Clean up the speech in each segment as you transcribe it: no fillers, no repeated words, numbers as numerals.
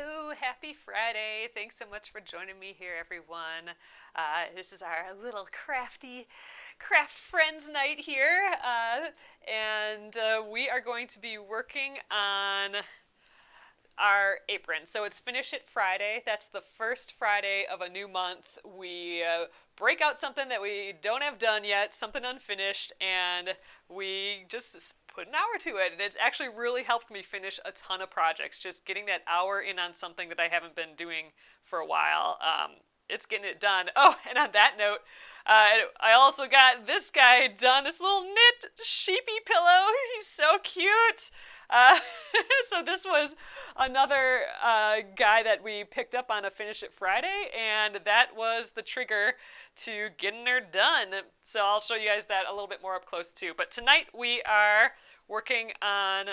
Hello, happy Friday. Thanks so much for joining me here, everyone. This is our little craft friends night here, and we are going to be working on our apron. So it's Finish It Friday. That's the first Friday of a new month. We break out something that we don't have done yet, something unfinished, and we just put an hour to it. And it's actually really helped me finish a ton of projects, just getting that hour in on something that I haven't been doing for a while. It's getting it done. Oh, and on that note, I also got this guy done, this little knit sheepy pillow. He's so cute. Uh, so this was another guy that we picked up on a Finish It Friday, and that was the trigger to getting her done. So I'll show you guys that a little bit more up close too. But tonight we are working on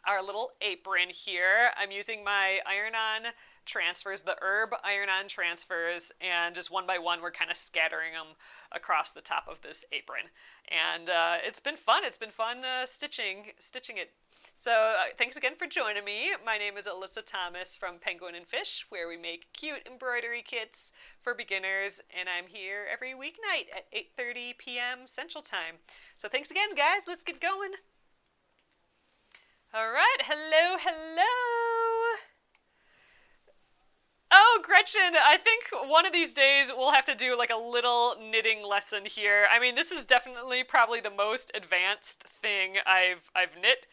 our little apron here. I'm using my iron-on transfers, the herb iron-on transfers, and just one by one we're kind of scattering them across the top of this apron. And it's been fun. It's been fun stitching it. So thanks again for joining me. My name is Alyssa Thomas from Penguin and Fish, where we make cute embroidery kits for beginners, and I'm here every weeknight at 8:30 p.m. Central Time. So thanks again, guys. Let's get going. All right. Hello. Oh, Gretchen, I think one of these days we'll have to do like a little knitting lesson here. I mean, this is definitely probably the most advanced thing I've knit.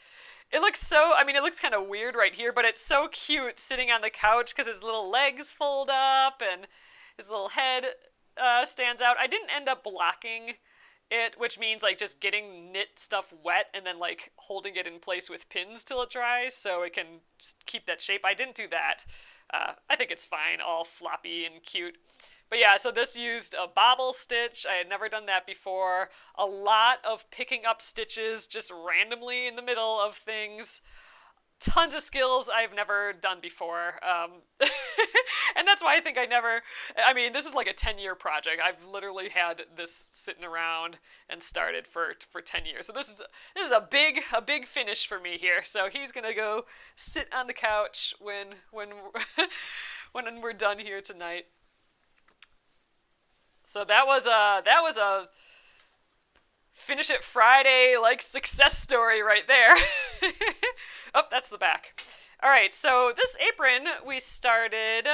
It looks kind of weird right here, but it's so cute sitting on the couch because his little legs fold up and his little head stands out. I didn't end up blocking it, which means like just getting knit stuff wet and then like holding it in place with pins till it dries so it can keep that shape. I didn't do that. I think it's fine, all floppy and cute. But yeah, so this used a bobble stitch. I had never done that before. A lot of picking up stitches just randomly in the middle of things. Tons of skills I've never done before. And that's why I think this is like a 10-year project. I've literally had this sitting around and started for 10 years. So this is a big finish for me here. So he's gonna go sit on the couch when when we're done here tonight. So that was a Finish It Friday like success story right there. Oh, that's the back. All right, so this apron we started.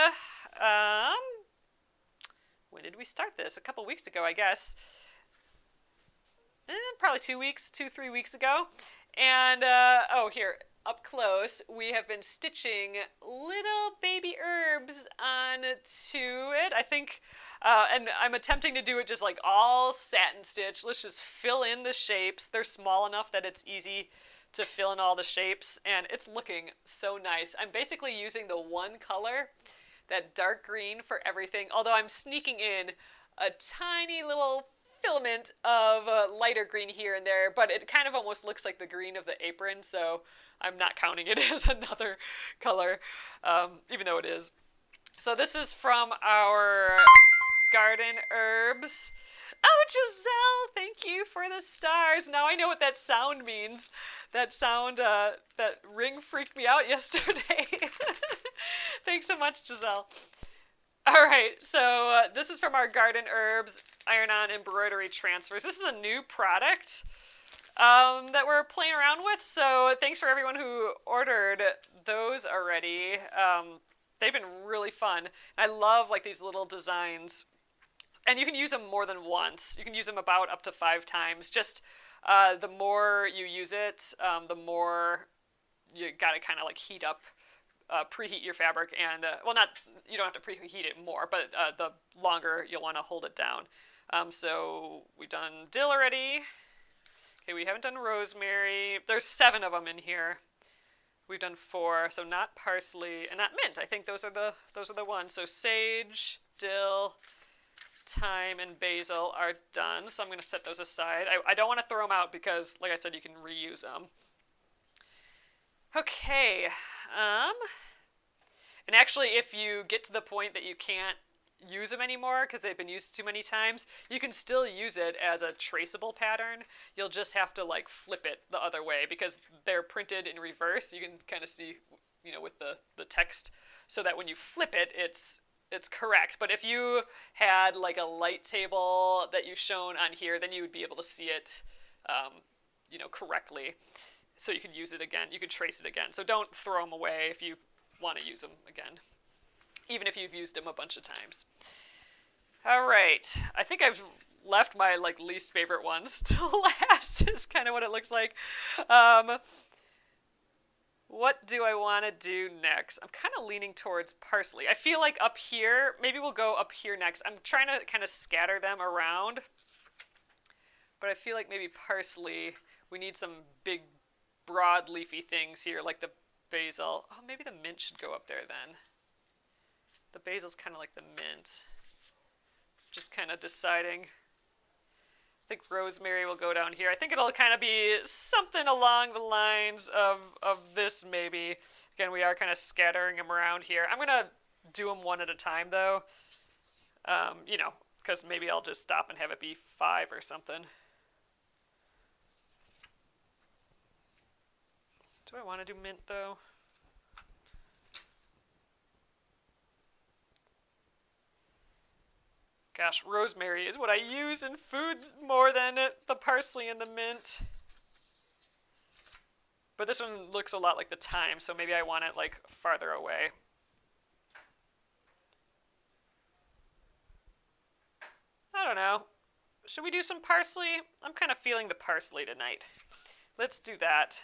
When did we start this? A couple weeks ago, I guess. Probably 3 weeks ago. And here up close, we have been stitching little baby herbs onto it. I think. And I'm attempting to do it just like all satin stitch. Let's just fill in the shapes. They're small enough that it's easy to fill in all the shapes, and it's looking so nice. I'm basically using the one color, that dark green, for everything, although I'm sneaking in a tiny little filament of lighter green here and there, but it kind of almost looks like the green of the apron, so I'm not counting it as another color, even though it is. So this is from our garden herbs. Oh, Giselle, thank you for the stars. Now I know what that sound means. That sound, that ring freaked me out yesterday. Thanks so much, Giselle. All right, so this is from our garden herbs iron-on embroidery transfers. This is a new product that we're playing around with, so thanks for everyone who ordered those already. They've been really fun. I love like these little designs. And you can use them more than once. You can use them about up to 5 times. Just the more you use it, the more you gotta kind of like heat up, preheat your fabric, and you don't have to preheat it more, but the longer you'll want to hold it down. So we've done dill already. Okay, we haven't done rosemary. There's 7 of them in here. We've done 4, so not parsley and not mint. I think those are the ones. So sage, dill, thyme, and basil are done, so I'm going to set those aside. I don't want to throw them out because, like I said, you can reuse them. Okay, and actually if you get to the point that you can't use them anymore because they've been used too many times, you can still use it as a traceable pattern. You'll just have to like flip it the other way because they're printed in reverse. You can kind of see, with the text so that when you flip it, it's correct. But if you had like a light table that you've shown on here, then you would be able to see it, correctly. So you could use it again. You could trace it again. So don't throw them away if you want to use them again, even if you've used them a bunch of times. All right. I think I've left my least favorite ones to last. Is kind of what it looks like. What do I want to do next? I'm kind of leaning towards parsley. I feel like up here, maybe we'll go up here next. I'm trying to kind of scatter them around, but I feel like maybe parsley, we need some big, broad, leafy things here, like the basil. Oh, maybe the mint should go up there then. The basil's kind of like the mint. Just kind of deciding. I think rosemary will go down here. I think it'll kind of be something along the lines of this maybe. Again, we are kind of scattering them around here. I'm going to do them one at a time though. Because maybe I'll just stop and have it be 5 or something. Do I want to do mint though? Gosh, rosemary is what I use in food more than the parsley and the mint. But this one looks a lot like the thyme, so maybe I want it farther away. I don't know. Should we do some parsley? I'm kind of feeling the parsley tonight. Let's do that.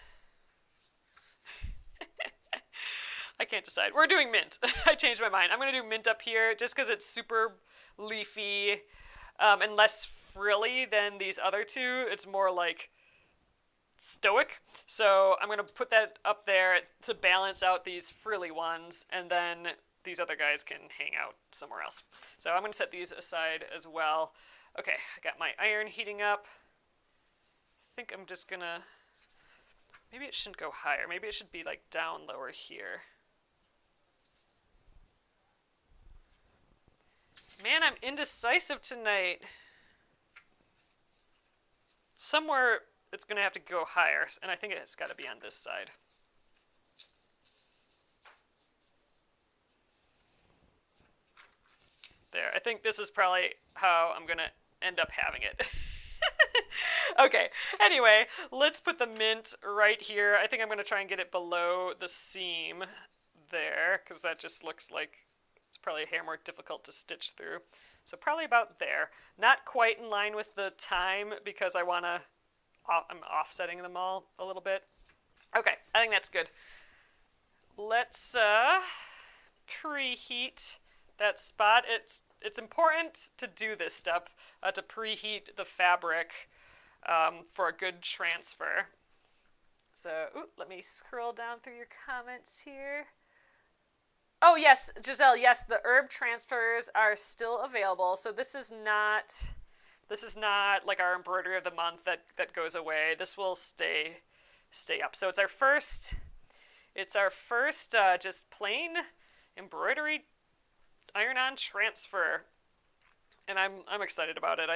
I can't decide. We're doing mint. I changed my mind. I'm going to do mint up here just because it's super leafy and less frilly than these other two. It's more stoic. So I'm going to put that up there to balance out these frilly ones, and then these other guys can hang out somewhere else. So I'm going to set these aside as well. Okay, I got my iron heating up. I think I'm just going to... Maybe it shouldn't go higher. Maybe it should be down lower here. Man, I'm indecisive tonight. Somewhere it's going to have to go higher, and I think it's got to be on this side. There, I think this is probably how I'm going to end up having it. Okay, anyway, let's put the mint right here. I think I'm going to try and get it below the seam there, because that just looks like it's probably a hair more difficult to stitch through. So probably about there. Not quite in line with the thyme, because I'm offsetting them all a little bit. Okay, I think that's good. Let's preheat that spot. It's important to do this step, to preheat the fabric for a good transfer. So, let me scroll down through your comments here. Oh yes, Giselle, yes, the herb transfers are still available. So this is not like our embroidery of the month that goes away. This will stay up. So it's our first just plain embroidery iron-on transfer. And I'm excited about it.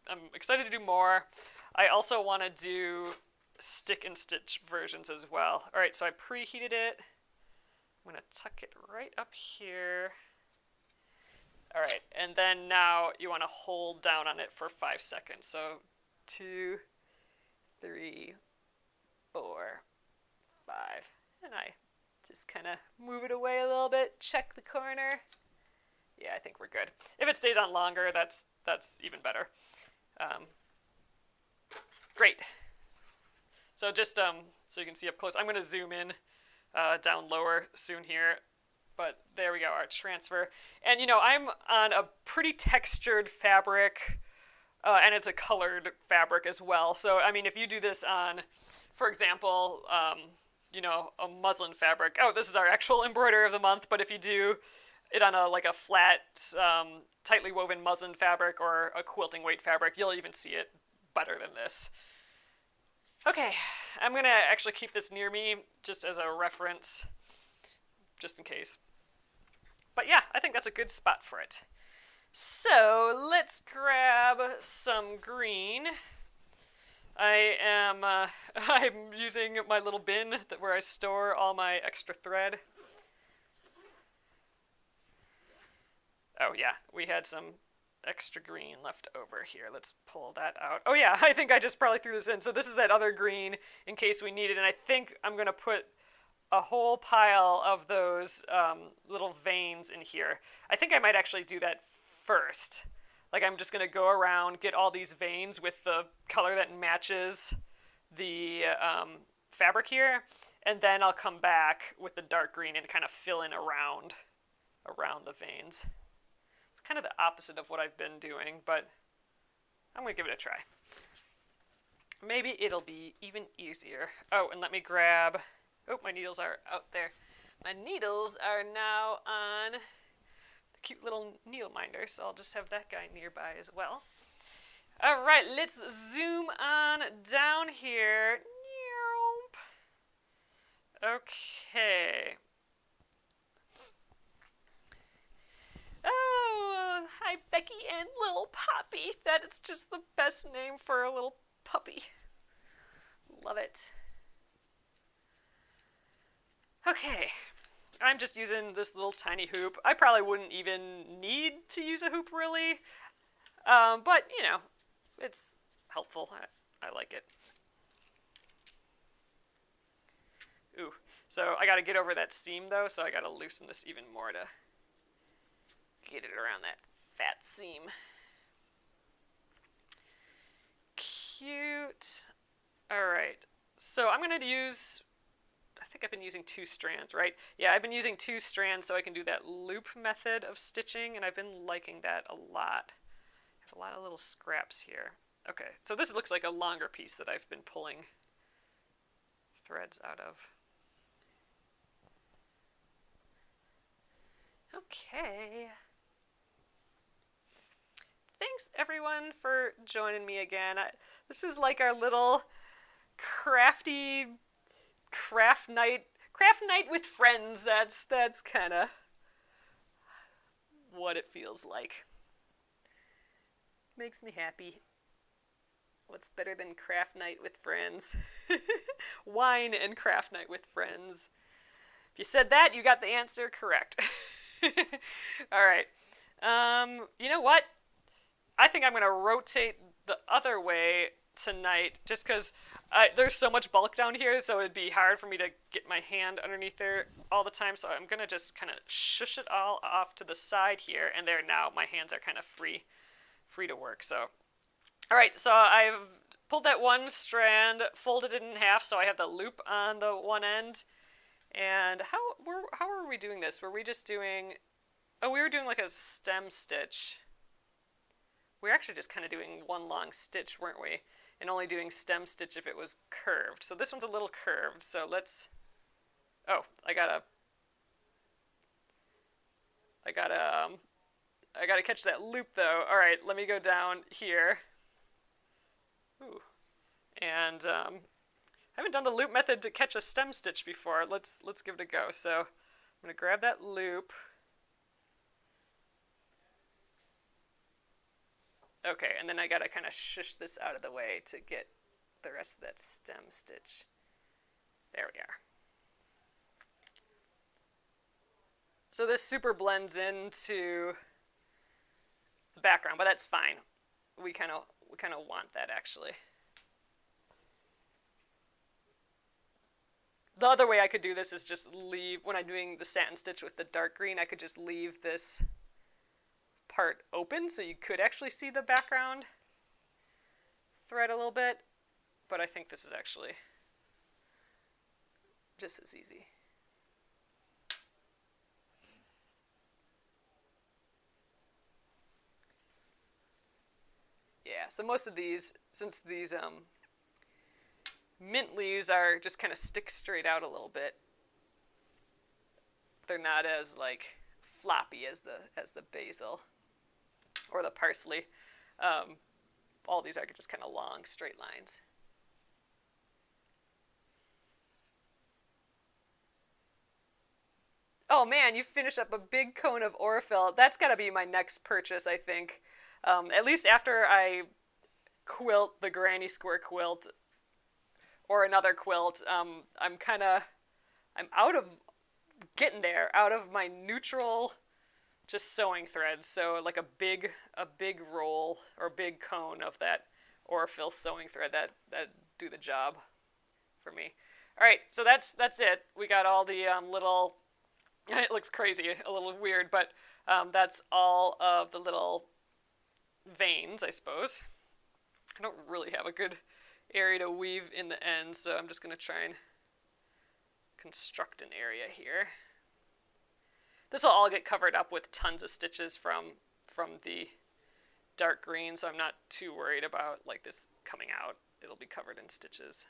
I'm excited to do more. I also want to do stick and stitch versions as well. All right, so I preheated it. I'm going to tuck it right up here. All right, and then now you want to hold down on it for 5 seconds. So 2, 3, 4, 5. And I just kind of move it away a little bit, check the corner. Yeah, I think we're good. If it stays on longer, that's even better. Great. So just so you can see up close, I'm going to zoom in down lower soon here. But there we go, our transfer. And I'm on a pretty textured fabric, and it's a colored fabric as well. So, I mean, if you do this on, for example, a muslin fabric. Oh, this is our actual embroidery of the month. But if you do it on a flat, tightly woven muslin fabric or a quilting weight fabric, you'll even see it better than this. Okay, I'm going to actually keep this near me just as a reference, just in case. But yeah, I think that's a good spot for it. So let's grab some green. I'm using my little bin where I store all my extra thread. Oh yeah, we had some extra green left over here. Let's pull that out. Oh yeah, I think I just probably threw this in. So this is that other green in case we need it, and I think I'm going to put a whole pile of those little veins in here. I think I might actually do that first. Like I'm just going to go around, get all these veins with the color that matches the fabric here, and then I'll come back with the dark green and kind of fill in around the veins. It's kind of the opposite of what I've been doing, but I'm going to give it a try. Maybe it'll be even easier. Oh, and let me grab... Oh, my needles are out there. My needles are now on the cute little needle minder, so I'll just have that guy nearby as well. All right, let's zoom on down here. Okay. Oh, hi, Becky and little Poppy. That is just the best name for a little puppy. Love it. Okay, I'm just using this little tiny hoop. I probably wouldn't even need to use a hoop, really. But, you know, it's helpful. I like it. Ooh, so I gotta get over that seam, though, so I gotta loosen this even more to get it around that fat seam. Cute. Alright, so I'm gonna use... I think I've been using 2 strands, right? Yeah, I've been using 2 strands so I can do that loop method of stitching, and I've been liking that a lot. I have a lot of little scraps here. Okay, so this looks like a longer piece that I've been pulling threads out of. Okay. Thanks, everyone, for joining me again. This is like our little crafty... craft night with friends. That's kind of what it feels like. Makes me happy. What's better than craft night with friends? Wine and craft night with friends. If you said that, you got the answer correct. All right. You know what? I think I'm going to rotate the other way tonight, just because there's so much bulk down here, so it'd be hard for me to get my hand underneath there all the time, so I'm going to just kind of shush it all off to the side here, and there now my hands are kind of free to work. So, all right, so I've pulled that one strand, folded it in half, so I have the loop on the one end. And how are we doing this? Were we just doing... Oh, we were doing like a stem stitch. We were actually just kind of doing one long stitch, weren't we? And only doing stem stitch if it was curved. So this one's a little curved, so let's... Oh, I gotta catch that loop, though. All right, let me go down here. Ooh. And I haven't done the loop method to catch a stem stitch before. Let's give it a go. So I'm gonna grab that loop. Okay, and then I gotta kind of shush this out of the way to get the rest of that stem stitch. There we are. So this super blends into the background, but that's fine. We kind of want that, actually. The other way I could do this is just leave, when I'm doing the satin stitch with the dark green, I could just leave this part open so you could actually see the background thread a little bit, but I think this is actually just as easy. Yeah, so most of these, since these mint leaves are just kind of stick straight out a little bit, they're not as like floppy as the basil or the parsley. All these are just kind of long straight lines. Oh man, you finished up a big cone of Orifil. That's got to be my next purchase, I think. At least after I quilt the Granny Square quilt or another quilt, I'm out of getting there, out of my neutral just sewing thread. So like a big roll or big cone of that Orifil sewing thread that do the job for me. All right, so that's it. We got all the little. It looks crazy, a little weird, but that's all of the little veins, I suppose. I don't really have a good area to weave in the end, so I'm just going to try and construct an area here. This will all get covered up with tons of stitches from the dark green, so I'm not too worried about like this coming out. It'll be covered in stitches.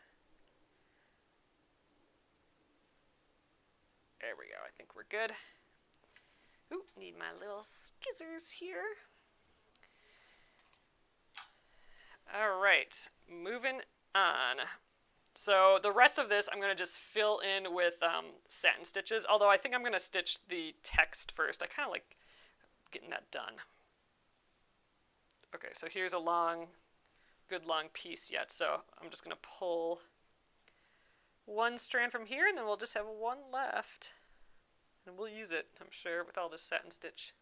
There we go. I think we're good. Ooh, need my little scissors here. All right, moving on. So the rest of this I'm going to just fill in with satin stitches, although I think I'm going to stitch the text first. I kind of like getting that done. Okay, so here's a good long piece yet, so I'm just going to pull one strand from here, and then we'll just have one left. And we'll use it, I'm sure, with all this satin stitch.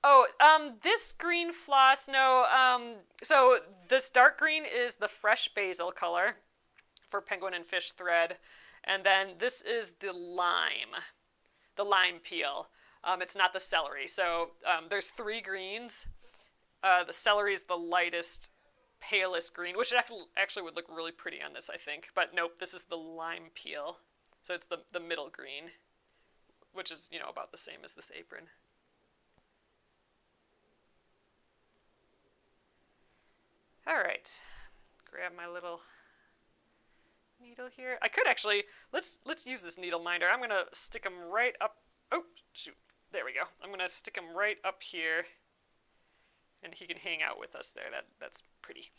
Oh, this green floss, no, so this dark green is the fresh basil color for penguin and fish thread, and then this is the lime peel. It's not the celery, so there's 3 greens. The celery is the lightest, palest green, which actually would look really pretty on this, I think, but nope, this is the lime peel, so it's the middle green, which is, about the same as this apron. All right, grab my little needle here. I could actually, let's use this needle minder. I'm going to stick them right up. Oh, shoot. There we go. I'm going to stick him right up here, and he can hang out with us there. That's pretty.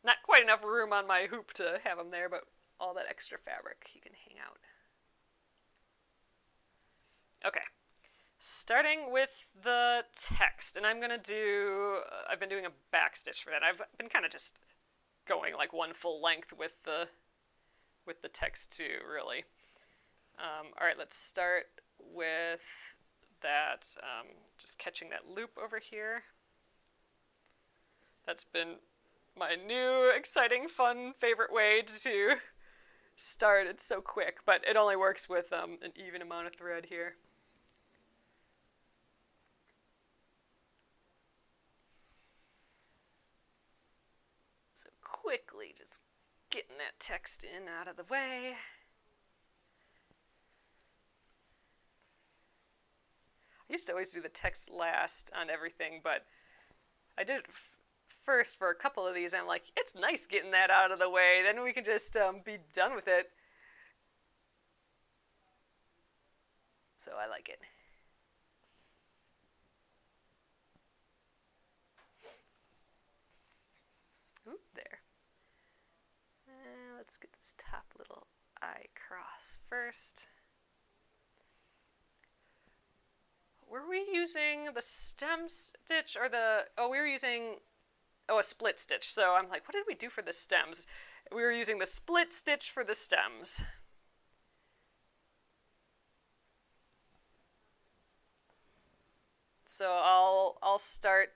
Not quite enough room on my hoop to have him there, but all that extra fabric, he can hang out. Okay. Starting with the text, and I'm going to do, I've been doing a back stitch for that. I've been kind of just going like one full length with the text too, really. All right, let's start with that, just catching that loop over here. That's been my new, exciting, fun, favorite way to start. It's so quick, but it only works with an even amount of thread here. So quickly, just getting that text in out of the way. I used to always do the text last on everything, but I did it first for a couple of these. And I'm like, it's nice getting that out of the way. Then we can just be done with it. So I like it. Oop, there. Let's get this top little eye cross first. Were we using the stem stitch or we were using, a split stitch. So I'm like, what did we do for the stems? We were using the split stitch for the stems. So I'll start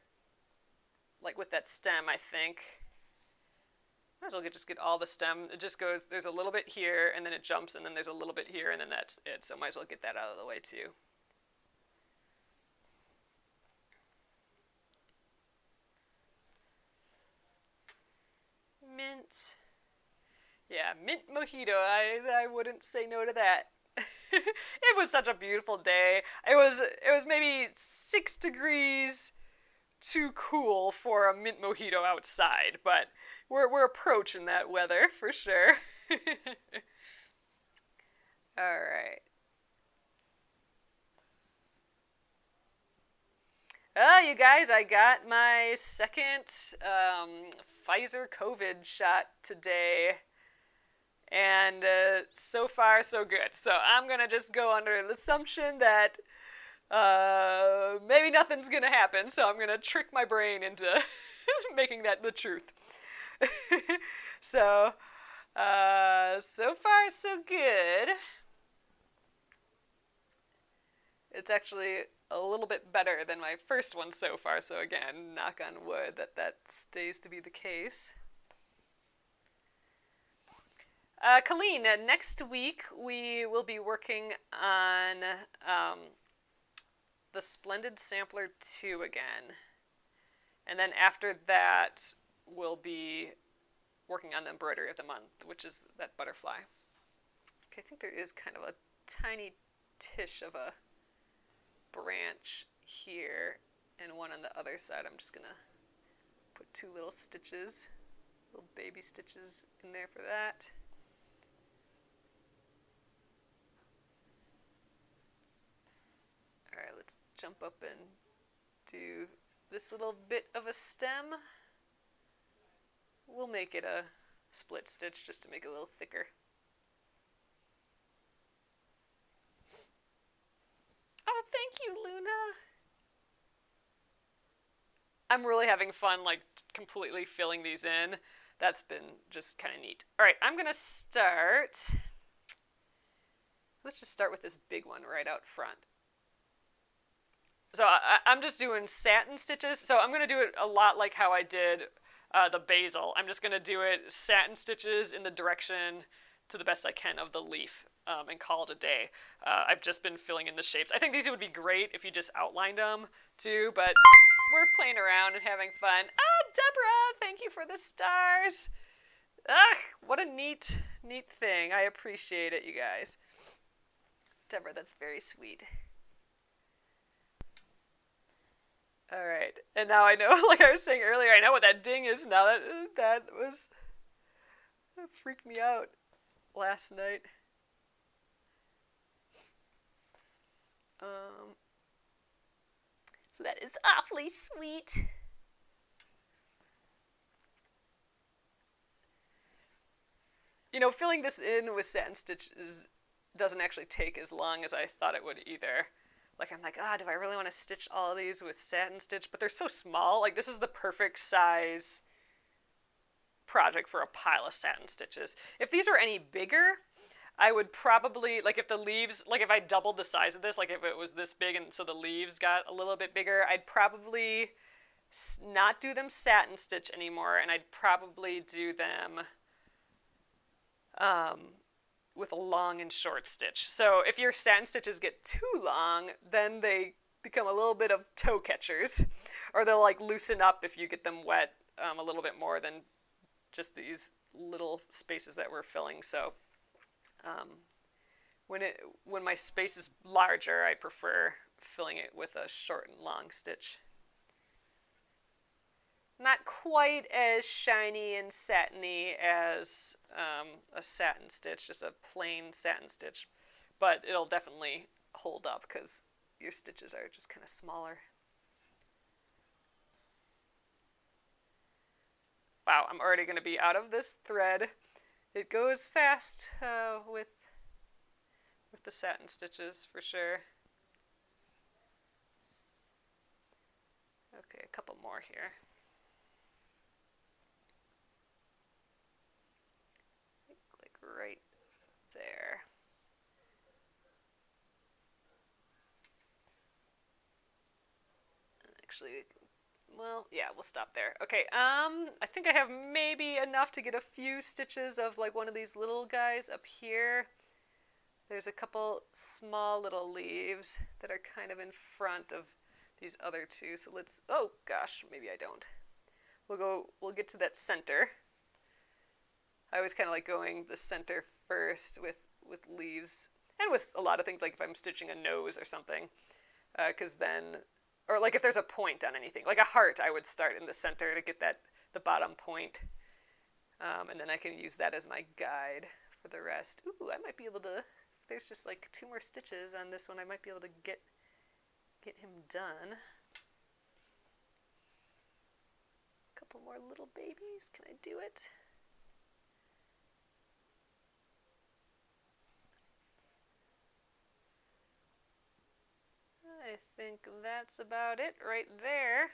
like with that stem, I think. Might as well just get all the stem. It just goes, there's a little bit here, and then it jumps, and then there's a little bit here, and then that's it. So might as well get that out of the way too. Mint. Yeah, mint mojito. I wouldn't say no to that. It was such a beautiful day. It was maybe 6 degrees too cool for a mint mojito outside, but we're approaching that weather for sure. All right. You guys, I got my second Pfizer COVID shot today, and so far so good. So I'm gonna just go under the assumption that maybe nothing's gonna happen, so I'm gonna trick my brain into making that the truth. So So far so good. It's actually a little bit better than my first one so far, so again, knock on wood that stays to be the case. Colleen, next week we will be working on the Splendid Sampler 2 again. And then after that, we'll be working on the Embroidery of the Month, which is that butterfly. Okay, I think there is kind of a tiny tish of a branch here and one on the other side. I'm just going to put two little stitches, little baby stitches in there for that. All right, let's jump up and do this little bit of a stem. We'll make it a split stitch just to make it a little thicker. Oh, thank you, Luna. I'm really having fun, like, completely filling these in. That's been just kind of neat. All right, I'm going to start. Let's just start with this big one right out front. So I'm just doing satin stitches. So I'm going to do it a lot like how I did the basil. I'm just going to do it satin stitches in the direction to the best I can of the leaf and call it a day. I've just been filling in the shapes. I think these would be great if you just outlined them too, but we're playing around and having fun. Ah, Deborah, thank you for the stars. Ah, what a neat thing. I appreciate it, you guys. Deborah, that's very sweet. All right, and now I know, like I was saying earlier, I know what that ding is now. That freaked me out last night. So that is awfully sweet. You know, filling this in with satin stitches doesn't actually take as long as I thought it would either. Like, I'm like, do I really want to stitch all of these with satin stitch? But they're so small. Like, this is the perfect size project for a pile of satin stitches. If these were any bigger, I would probably, like, if the leaves, like, if I doubled the size of this, like, if it was this big and so the leaves got a little bit bigger, I'd probably not do them satin stitch anymore, and I'd probably do them with a long and short stitch. So if your satin stitches get too long, then they become a little bit of toe catchers, or they'll like loosen up if you get them wet a little bit more than just these little spaces that we're filling. So when my space is larger, I prefer filling it with a short and long stitch. Not quite as shiny and satiny as a satin stitch, just a plain satin stitch, but it'll definitely hold up because your stitches are just kind of smaller. Wow, I'm already going to be out of this thread. It goes fast with the satin stitches for sure. Okay, a couple more here. Right there. Actually, well, yeah, we'll stop there. Okay, I think I have maybe enough to get a few stitches of like one of these little guys up here. There's a couple small little leaves that are kind of in front of these other two. So let's, oh gosh, maybe I don't. We'll get to that center. I always kind of like going the center first with leaves, and with a lot of things, like if I'm stitching a nose or something, because then, or like if there's a point on anything, like a heart, I would start in the center to get the bottom point, and then I can use that as my guide for the rest. Ooh, I might be able to, if there's just like 2 more stitches on this one, I might be able to get him done. A couple more little babies, can I do it? I think that's about it right there.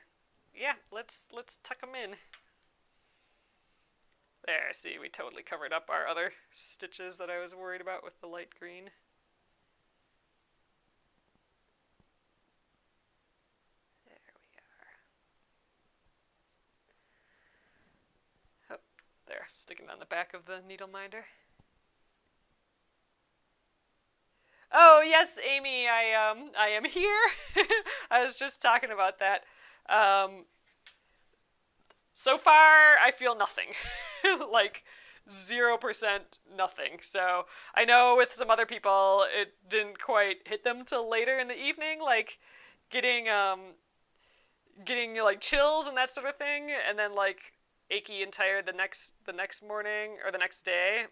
Yeah, let's tuck them in. There, see, we totally covered up our other stitches that I was worried about with the light green. There we are. Oh, there, sticking on the back of the needle minder. Oh yes, Amy, I am here. I was just talking about that. Um, so far, I feel nothing, like 0% nothing. So I know with some other people, it didn't quite hit them till later in the evening, like getting getting like chills and that sort of thing, and then like achy and tired the next morning or the next day.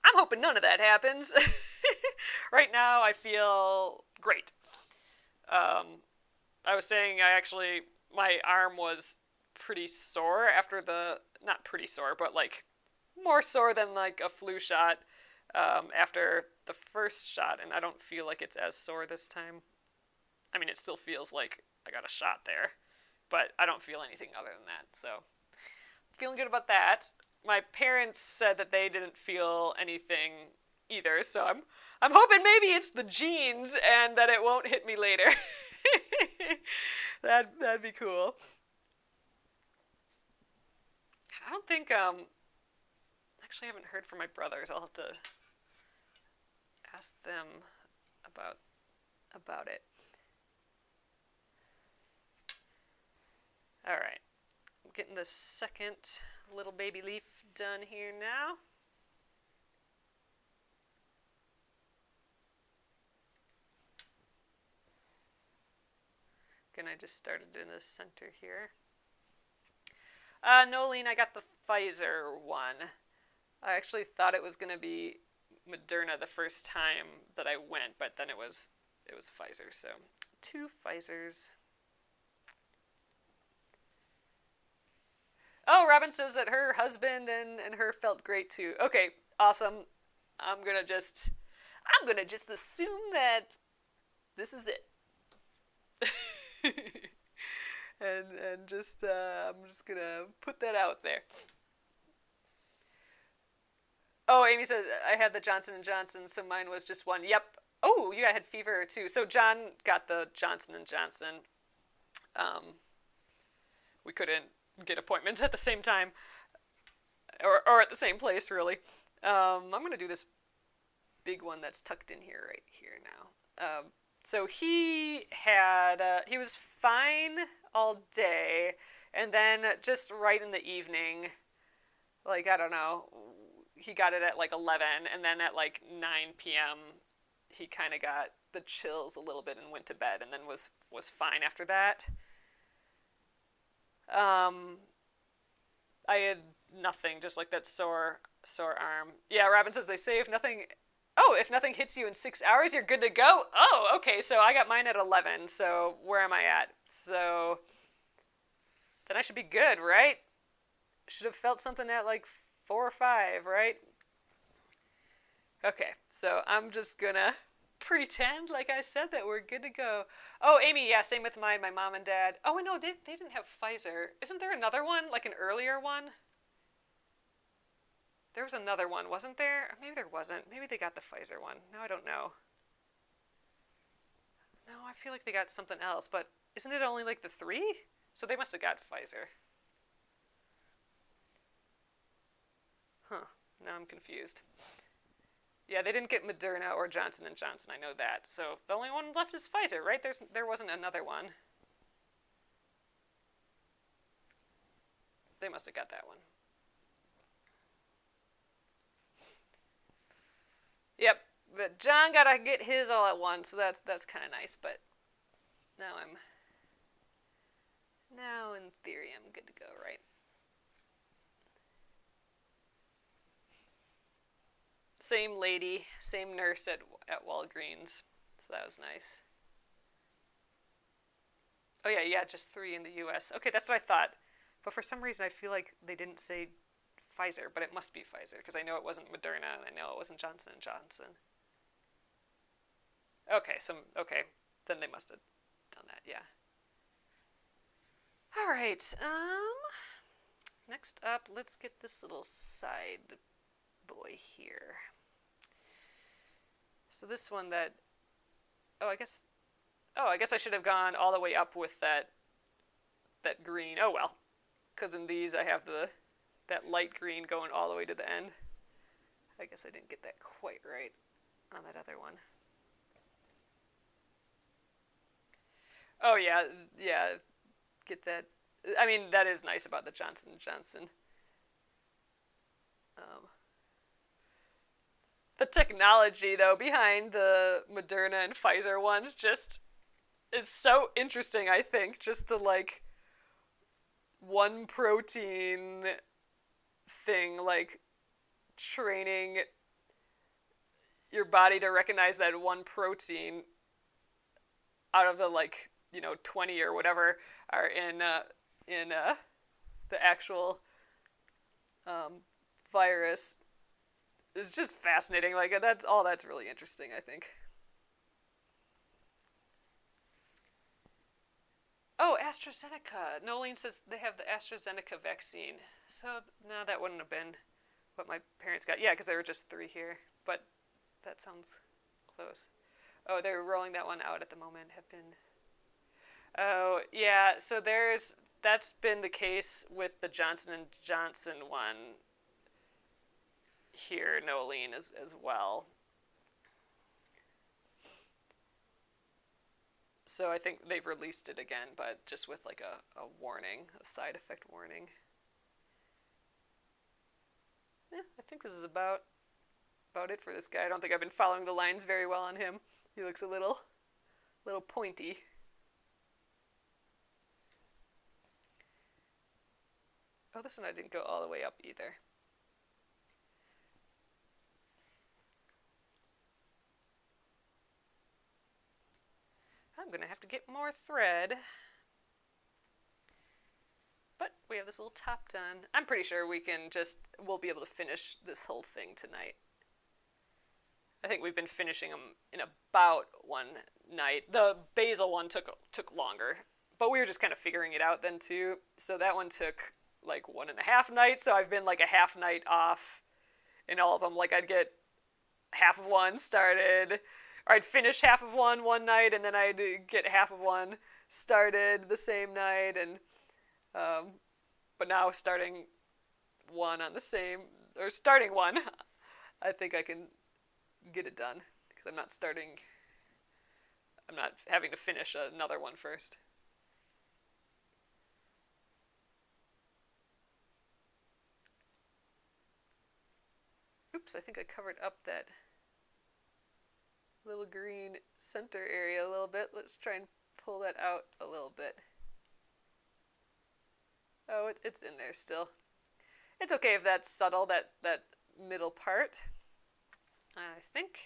I'm hoping none of that happens. Right now, I feel great. Um, I was saying my arm was pretty sore after not pretty sore, but like more sore than like a flu shot after the first shot, and I don't feel like it's as sore this time. I mean, it still feels like I got a shot there, but I don't feel anything other than that, so feeling good about that. My parents said that they didn't feel anything either, so I'm hoping maybe it's the genes and that it won't hit me later. That'd be cool. I don't think actually I haven't heard from my brothers. I'll have to ask them about it. All right. I'm getting the second little baby leaf done here now. Again, I just started in the center here. Nolene, I got the Pfizer one. I actually thought it was going to be Moderna the first time that I went, but then it was Pfizer, so 2 Pfizers. Oh, Robin says that her husband and her felt great too. Okay, awesome. I'm gonna just assume that this is it. and just I'm just gonna put that out there. Oh, Amy says I had the Johnson and Johnson, so mine was just one. Yep. Oh, you had fever too. So John got the Johnson and Johnson. We couldn't get appointments at the same time, or at the same place, really. I'm gonna do this big one that's tucked in here right here now. So he was fine all day, and then just right in the evening, like I don't know, he got it at like 11, and then at like 9 p.m. he kind of got the chills a little bit and went to bed, and then was fine after that. I had nothing, just like that sore arm. Yeah, Robin says they say if nothing hits you in 6 hours, you're good to go. Oh, okay, so I got mine at 11, so where am I at? So then I should be good, right? Should have felt something at like 4 or 5, right? Okay, so I'm just gonna pretend, like I said, that we're good to go. Oh, Amy, yeah, same with mine, my mom and dad. Oh, no, they didn't have Pfizer. Isn't there another one, like an earlier one? There was another one, wasn't there? Or maybe there wasn't. Maybe they got the Pfizer one. No, I don't know. No, I feel like they got something else, but isn't it only like the 3? So they must have got Pfizer. Huh. Now I'm confused. Yeah, they didn't get Moderna or Johnson & Johnson, I know that. So the only one left is Pfizer, right? There wasn't another one. They must have got that one. Yep, but John gotta get his all at once, so that's kind of nice. But now in theory I'm good to go, right? Same lady, same nurse at Walgreens, so that was nice. Oh yeah, just 3 in the U.S. Okay, that's what I thought, but for some reason I feel like they didn't say Pfizer, but it must be Pfizer because I know it wasn't Moderna and I know it wasn't Johnson & Johnson. Okay, then they must have done that, yeah. All right, next up, let's get this little side boy here. So this one that, I guess I should have gone all the way up with that green. Oh well, because in these I have that light green going all the way to the end. I guess I didn't get that quite right on that other one. Oh yeah, get that. I mean, that is nice about the Johnson & Johnson. The technology, though, behind the Moderna and Pfizer ones just is so interesting, I think. Just the, like, one protein thing, like, training your body to recognize that one protein out of the, like, 20 or whatever are in the actual virus is just fascinating. Like, that's really interesting, I think. Oh, AstraZeneca. Nolene says they have the AstraZeneca vaccine. So, no, that wouldn't have been what my parents got. Yeah, because there were just 3 here. But that sounds close. Oh, they're rolling that one out at the moment. Oh, yeah. So that's been the case with the Johnson & Johnson one here, Nolene, as well. So I think they've released it again, but just with like a warning, a side effect warning. Yeah, I think this is about it for this guy. I don't think I've been following the lines very well on him. He looks a little pointy. Oh, this one I didn't go all the way up either. I'm going to have to get more thread. But we have this little top done. I'm pretty sure we'll be able to finish this whole thing tonight. I think we've been finishing them in about one night. The basil one took longer, but we were just kind of figuring it out then too. So that one took like 1.5 nights, so I've been like a half night off in all of them. Like I'd get half of one started, or I'd finish half of one night, and then I'd get half of one started the same night, and but now starting one, I think I can get it done, because I'm not having to finish another one first. Oops, I think I covered up that little green center area a little bit. Let's try and pull that out a little bit. Oh, it's in there still. It's okay if that's subtle, that middle part. I think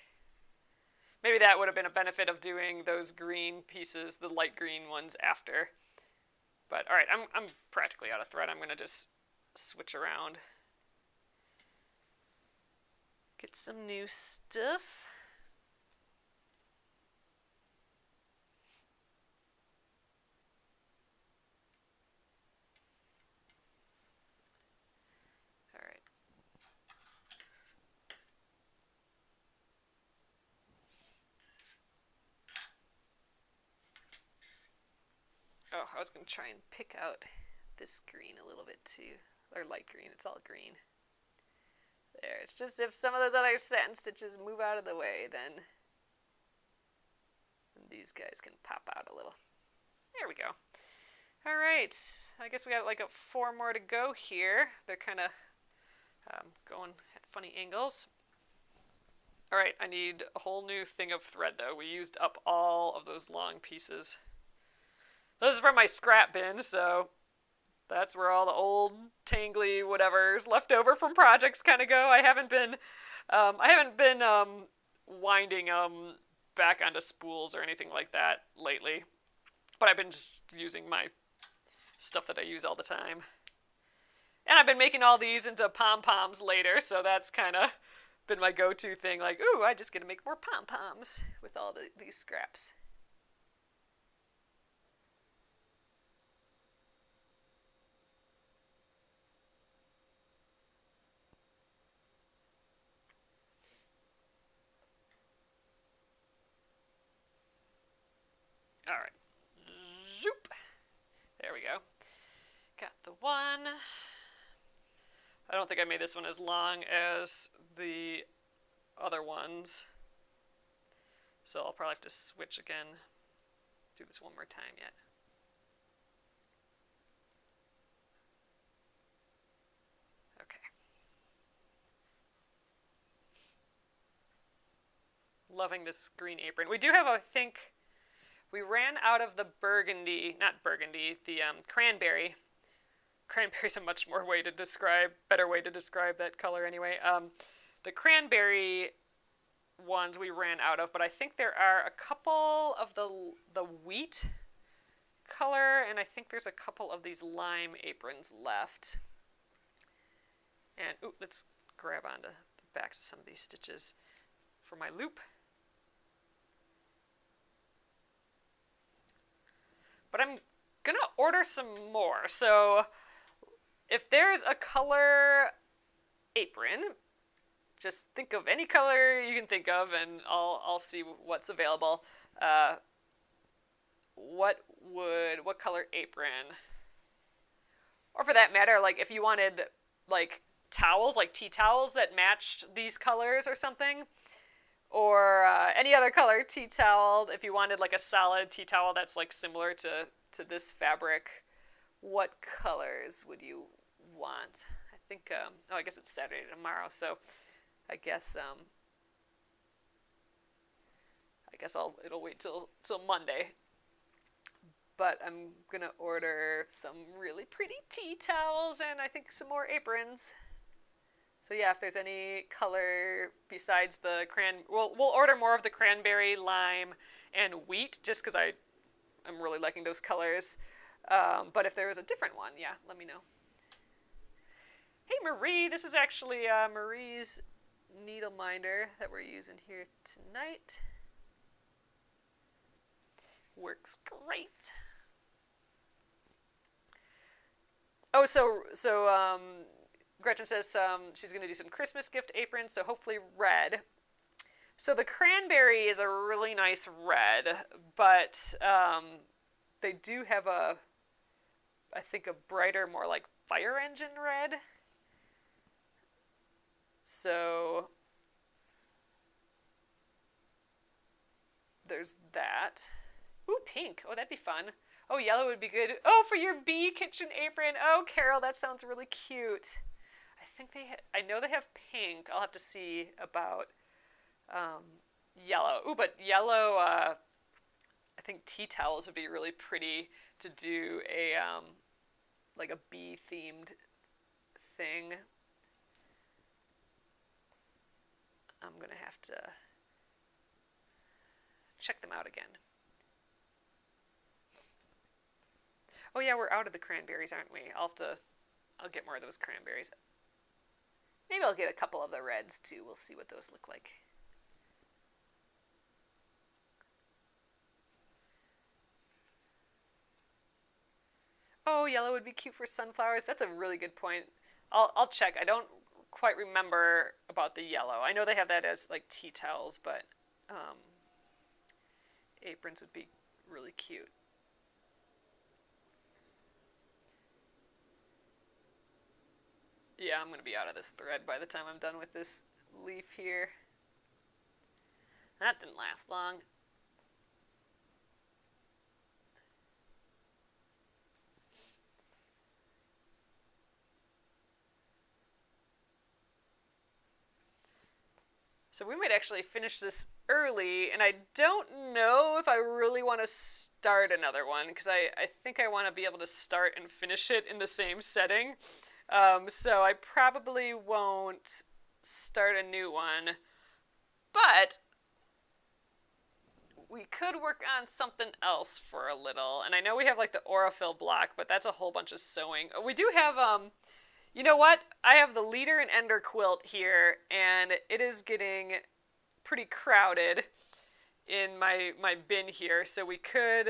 maybe that would have been a benefit of doing those green pieces, the light green ones, after. But all right, I'm practically out of thread. I'm going to just switch around. Get some new stuff. All right. Oh, I was going to try and pick out this green a little bit too. Or light green. It's all green. There, it's just if some of those other satin stitches move out of the way, then these guys can pop out a little. There we go. All right, I guess we got like 4 more to go here. They're kind of going at funny angles. All right, I need a whole new thing of thread though. We used up all of those long pieces. This is from my scrap bin, so that's where all the old tangly whatever's left over from projects kind of go. I haven't been winding back onto spools or anything like that lately, but I've been just using my stuff that I use all the time. And I've been making all these into pom-poms later, so that's kind of been my go-to thing. Like, ooh, I just get to make more pom-poms with all these scraps. All right. Zoop. There we go. Got the one. I don't think I made this one as long as the other ones. So I'll probably have to switch again. Do this one more time yet. Okay. Loving this green apron. We do have, I think, we ran out of the burgundy, not burgundy, the cranberry. Cranberry's a much more way to describe, better way to describe that color anyway. The cranberry ones we ran out of, but I think there are a couple of the wheat color, and I think there's a couple of these lime aprons left. And ooh, let's grab onto the backs of some of these stitches for my loop. But I'm gonna order some more, so if there's a color apron, just think of any color you can think of, and I'll see what's available. What color apron? Or for that matter, like if you wanted like towels, like tea towels that matched these colors or something, or any other color tea towel. If you wanted like a solid tea towel that's like similar to this fabric, what colors would you want? I think, I guess it's Saturday tomorrow, so I guess it'll wait till Monday. But I'm gonna order some really pretty tea towels and I think some more aprons. So yeah, if there's any color besides the we'll order more of the cranberry, lime, and wheat, just because I'm really liking those colors. But if there is a different one, yeah, let me know. Hey Marie, this is actually Marie's needle minder that we're using here tonight. Works great. Oh, so Gretchen says she's going to do some Christmas gift aprons, so hopefully red. So the cranberry is a really nice red, but they do have I think a brighter, more like fire engine red. So there's that. Ooh, pink. Oh, that'd be fun. Oh, yellow would be good. Oh, for your bee kitchen apron. Oh, Carol, that sounds really cute. I know they have pink. I'll have to see about yellow. Ooh, but yellow, I think tea towels would be really pretty to do like a bee themed thing. I'm going to have to check them out again. Oh yeah, we're out of the cranberries, aren't we? I'll get more of those cranberries. Maybe I'll get a couple of the reds too. We'll see what those look like. Oh, yellow would be cute for sunflowers. That's a really good point. I'll check. I don't quite remember about the yellow. I know they have that as like tea towels, but aprons would be really cute. Yeah, I'm going to be out of this thread by the time I'm done with this leaf here. That didn't last long. So we might actually finish this early, and I don't know if I really want to start another one, because I think I want to be able to start and finish it in the same setting. So I probably won't start a new one, but we could work on something else for a little. And I know we have like the Aurifil block, but that's a whole bunch of sewing. We do have, you know what? I have the Leader and Ender quilt here, and it is getting pretty crowded in my bin here. So we could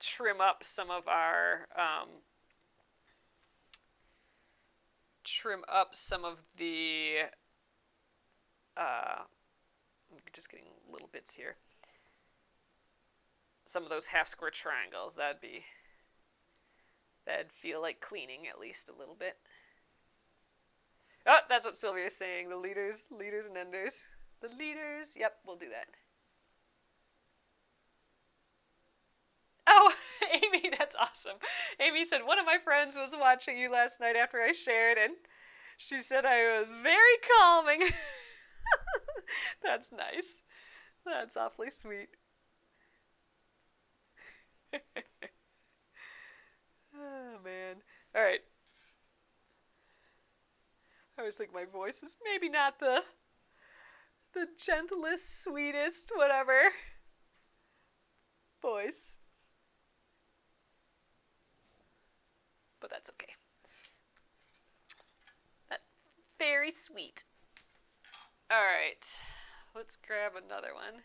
trim up some of our I'm just getting little bits here. some of those half square triangles. That'd feel like cleaning at least a little bit. Oh, that's what Sylvia's saying. The leaders and enders. The leaders. Yep, we'll do that. Oh, Amy, that's awesome. Amy said, one of my friends was watching you last night after I shared, and she said I was very calming. That's nice. That's awfully sweet. Oh, man. All right. I always think my voice is maybe not the gentlest, sweetest, whatever voice. But that's okay. That's very sweet. All right. Let's grab another one.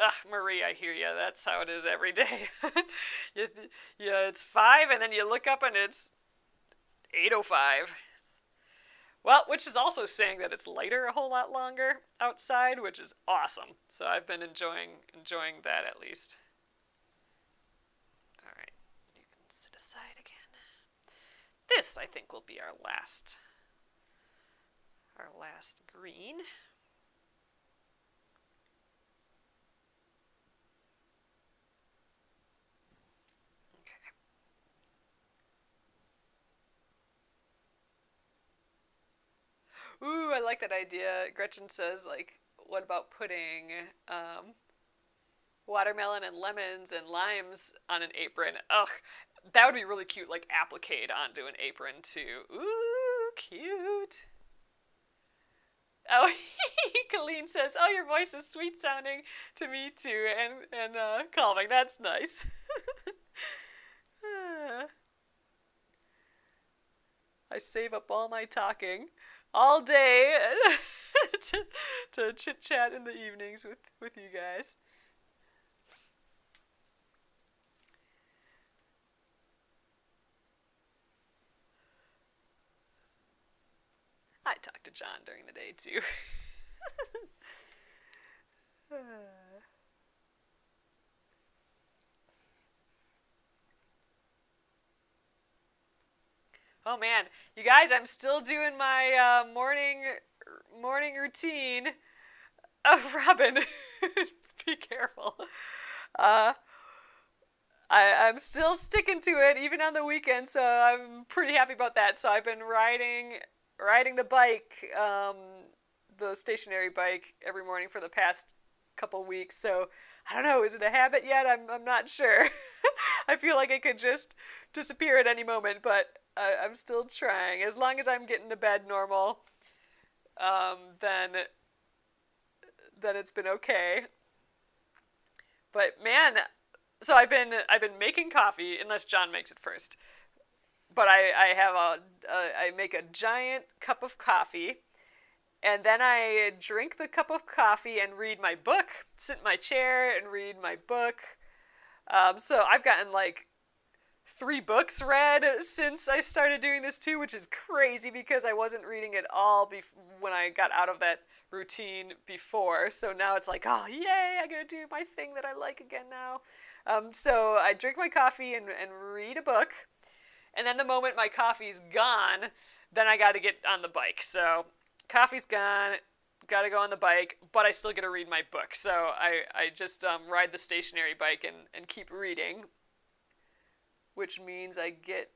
Ugh, Marie, I hear you. That's how it is every day. Yeah, it's 5, and then you look up and it's 8:05. Well, which is also saying that it's lighter a whole lot longer outside, which is awesome. So I've been enjoying that at least. All right, you can sit aside again. This, I think, will be our last green. Ooh, I like that idea. Gretchen says, like, what about putting watermelon and lemons and limes on an apron? Ugh, that would be really cute, like applique onto an apron too. Ooh, cute. Oh, Colleen says, oh, your voice is sweet sounding to me too, and calming. That's nice. I save up all my talking all day to chit chat in the evenings with you guys. I talk to John during the day too. Oh man, you guys, I'm still doing my morning routine of Robin. Be careful. I'm still sticking to it even on the weekend, so I'm pretty happy about that. So I've been riding the bike, the stationary bike, every morning for the past couple weeks. So I don't know, is it a habit yet? I'm not sure. I feel like it could just disappear at any moment, but I'm still trying. As long as I'm getting to bed normal, then it's been okay. But man, so I've been making coffee, unless John makes it first. But I make a giant cup of coffee, and then I drink the cup of coffee and read my book, sit in my chair and read my book. So I've gotten like 3 books read since I started doing this too, which is crazy because I wasn't reading it all when I got out of that routine before. So now it's like, oh yay, I gotta do my thing that I like again now. So I drink my coffee and read a book, and then the moment my coffee's gone, then I gotta get on the bike. So coffee's gone, gotta go on the bike, but I still gotta read my book. So I just ride the stationary bike and keep reading, which means I get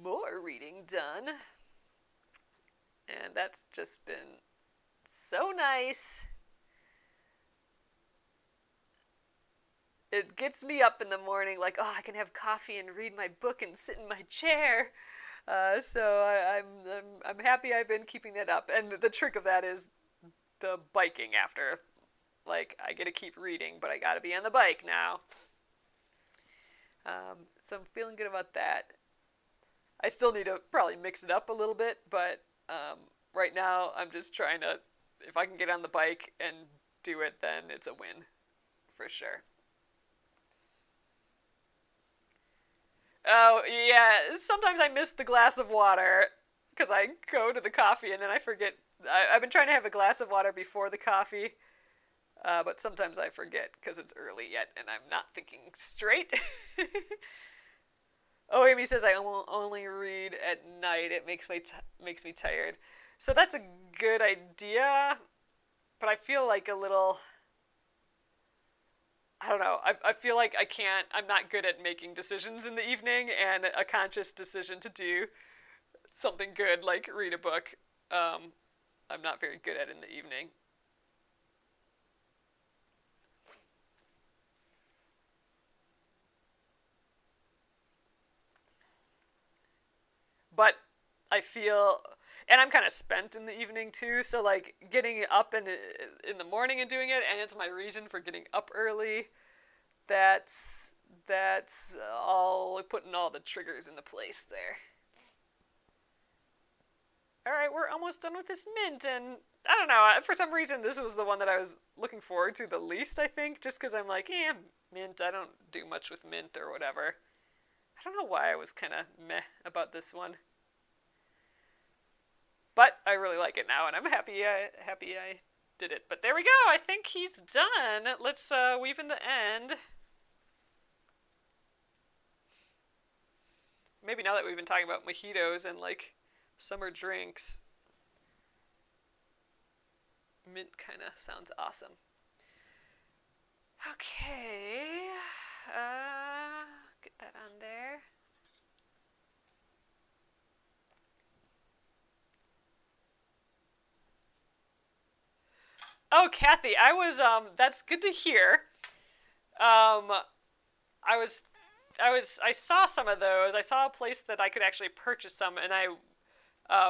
more reading done. And that's just been so nice. It gets me up in the morning like, oh, I can have coffee and read my book and sit in my chair. So I'm happy I've been keeping that up. And the trick of that is the biking after. Like, I get to keep reading, but I got to be on the bike now. So I'm feeling good about that. I still need to probably mix it up a little bit, but right now I'm just trying to, if I can get on the bike and do it, then it's a win, for sure. Oh, yeah, sometimes I miss the glass of water because I go to the coffee and then I forget. I've been trying to have a glass of water before the coffee, But sometimes I forget because it's early yet and I'm not thinking straight. Oh, Amy says I only read at night. It makes me tired. So that's a good idea, but I feel like a little. I don't know. I feel like I can't. I'm not good at making decisions in the evening, and a conscious decision to do something good like read a book. I'm not very good at in the evening. But I feel, and I'm kind of spent in the evening too. So like getting up in the morning and doing it, and it's my reason for getting up early. That's all putting all the triggers into place there. All right, we're almost done with this mint, and I don't know. For some reason, this was the one that I was looking forward to the least. I think just because I'm like, mint. I don't do much with mint or whatever. I don't know why I was kind of meh about this one. But I really like it now, and I'm happy I did it. But there we go. I think he's done. Let's weave in the end. Maybe now that we've been talking about mojitos and like summer drinks, mint kind of sounds awesome. Okay. Get that on there. Oh, Kathy, that's good to hear. I was I saw some of those. I saw a place that I could actually purchase some, and I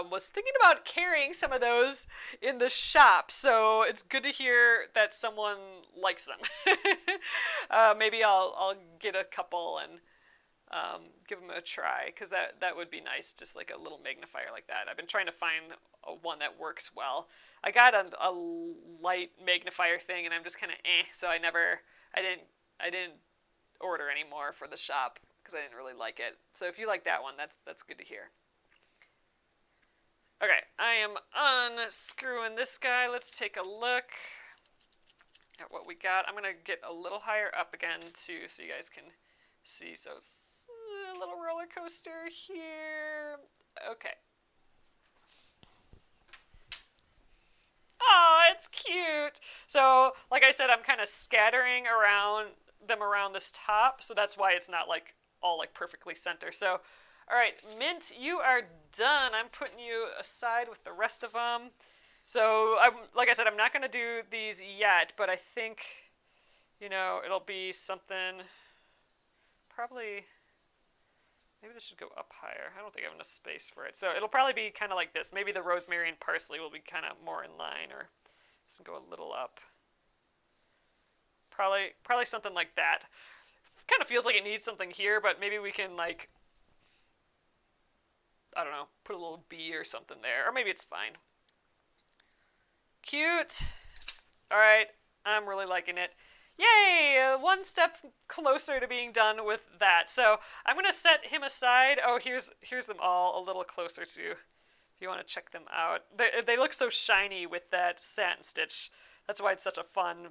was thinking about carrying some of those in the shop. So it's good to hear that someone likes them. Maybe I'll get a couple and give them a try, because that would be nice. Just like a little magnifier like that. I've been trying to find one that works well. I got a light magnifier thing, and I'm just kind of so I didn't order anymore for the shop because I didn't really like it. So if you like that one, that's good to hear. Okay, I am unscrewing this guy. Let's take a look at what we got. I'm gonna get a little higher up again too, so you guys can see. So a little roller coaster here. Okay. Oh, it's cute. So, like I said, I'm kind of scattering them around this top, so that's why it's not like all like perfectly center. So, all right, Mint, you are done. I'm putting you aside with the rest of them. So, like I said, I'm not going to do these yet, but I think, it'll be something, probably, maybe this should go up higher. I don't think I have enough space for it. So it'll probably be kind of like this. Maybe the rosemary and parsley will be kind of more in line, or this can go a little up. Probably something like that. Kind of feels like it needs something here, but maybe we can, like, I don't know, put a little bee or something there. Or maybe it's fine. Cute. All right, I'm really liking it. Yay! One step closer to being done with that. So I'm going to set him aside. Oh, here's them all a little closer to, if you want to check them out. They look so shiny with that satin stitch. That's why it's such a fun,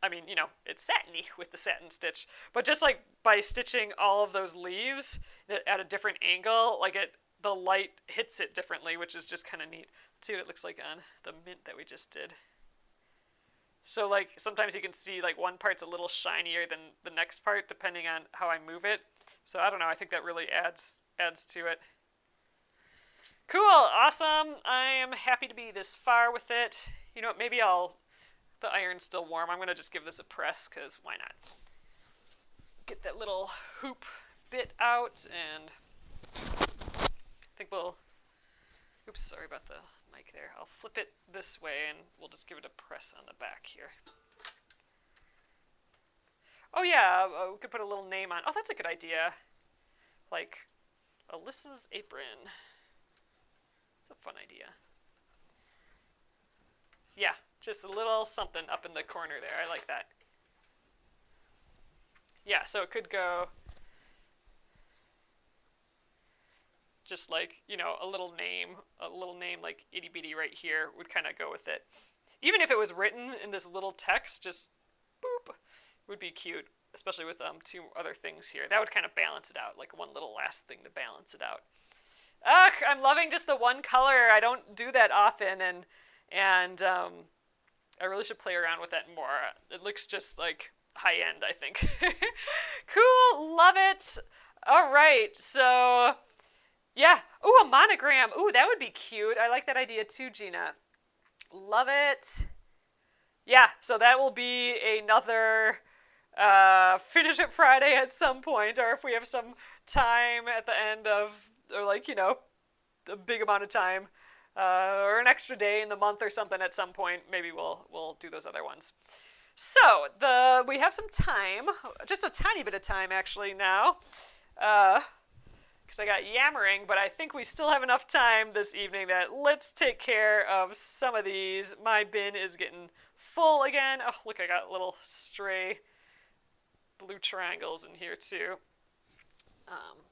it's satiny with the satin stitch. But just like by stitching all of those leaves at a different angle, like the light hits it differently, which is just kind of neat. Let's see what it looks like on the mint that we just did. So, like, sometimes you can see, like, one part's a little shinier than the next part, depending on how I move it. So, I don't know. I think that really adds to it. Cool. Awesome. I am happy to be this far with it. Maybe the iron's still warm. I'm going to just give this a press, because why not? Get that little hoop bit out, and I think we'll... Oops, sorry about the mic there. I'll flip it this way, and we'll just give it a press on the back here. Oh yeah, we could put a little name on. Oh, that's a good idea. Like, Alyssa's apron. It's a fun idea. Yeah, just a little something up in the corner there. I like that. Yeah, so it could go... just like, a little name like itty bitty right here would kind of go with it. even if it was written in this little text, just boop, would be cute, especially with two other things here. That would kind of balance it out, like one little last thing to balance it out. Ugh, I'm loving just the one color. I don't do that often, and I really should play around with that more. It looks just like high end, I think. Cool, love it. All right, so yeah. Ooh, a monogram. Ooh, that would be cute. I like that idea too, Gina. Love it. Yeah, so that will be another Finish It Friday at some point, or if we have some time at the end of, or like, you know, a big amount of time, or an extra day in the month or something at some point, maybe we'll do those other ones. So, we have some time, just a tiny bit of time actually now, because I got yammering, but I think we still have enough time this evening that let's take care of some of these. My bin is getting full again. Oh, look, I got little stray blue triangles in here too.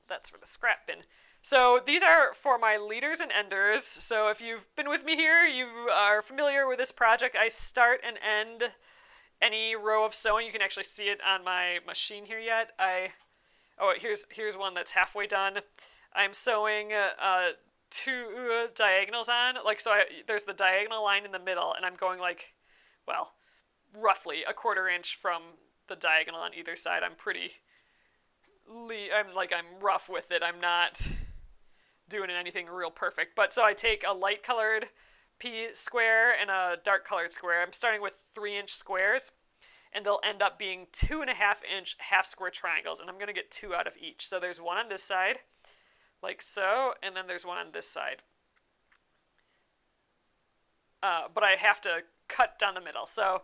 That's for the scrap bin. So these are for my leaders and enders. So if you've been with me here, you are familiar with this project. I start and end any row of sewing. You can actually see it on my machine here yet. Here's one that's halfway done. I'm sewing two diagonals on. There's the diagonal line in the middle, and I'm going roughly a 1/4 inch from the diagonal on either side. I'm rough with it. I'm not doing anything real perfect. But so I take a light colored P square and a dark colored square. I'm starting with 3-inch squares, and they'll end up being 2.5-inch half square triangles, and I'm going to get 2 out of each. So there's one on this side, like so, and then there's one on this side. But I have to cut down the middle. So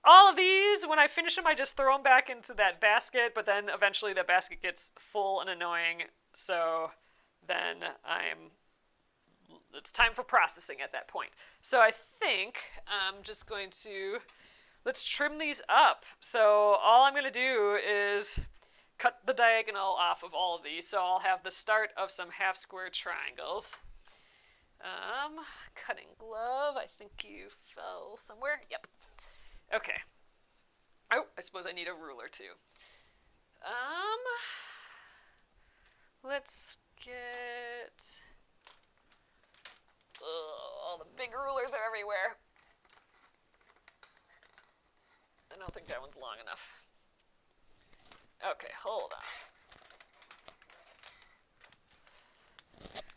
all of these, when I finish them, I just throw them back into that basket, but then eventually the basket gets full and annoying, so then it's time for processing at that point. So I think I'm just going to, let's trim these up. So all I'm going to do is cut the diagonal off of all of these, so I'll have the start of some half square triangles. Cutting glove, I think you fell somewhere. Yep. Okay. Oh, I suppose I need a ruler too. Let's get... all the big rulers are everywhere. I don't think that one's long enough. Okay, hold on.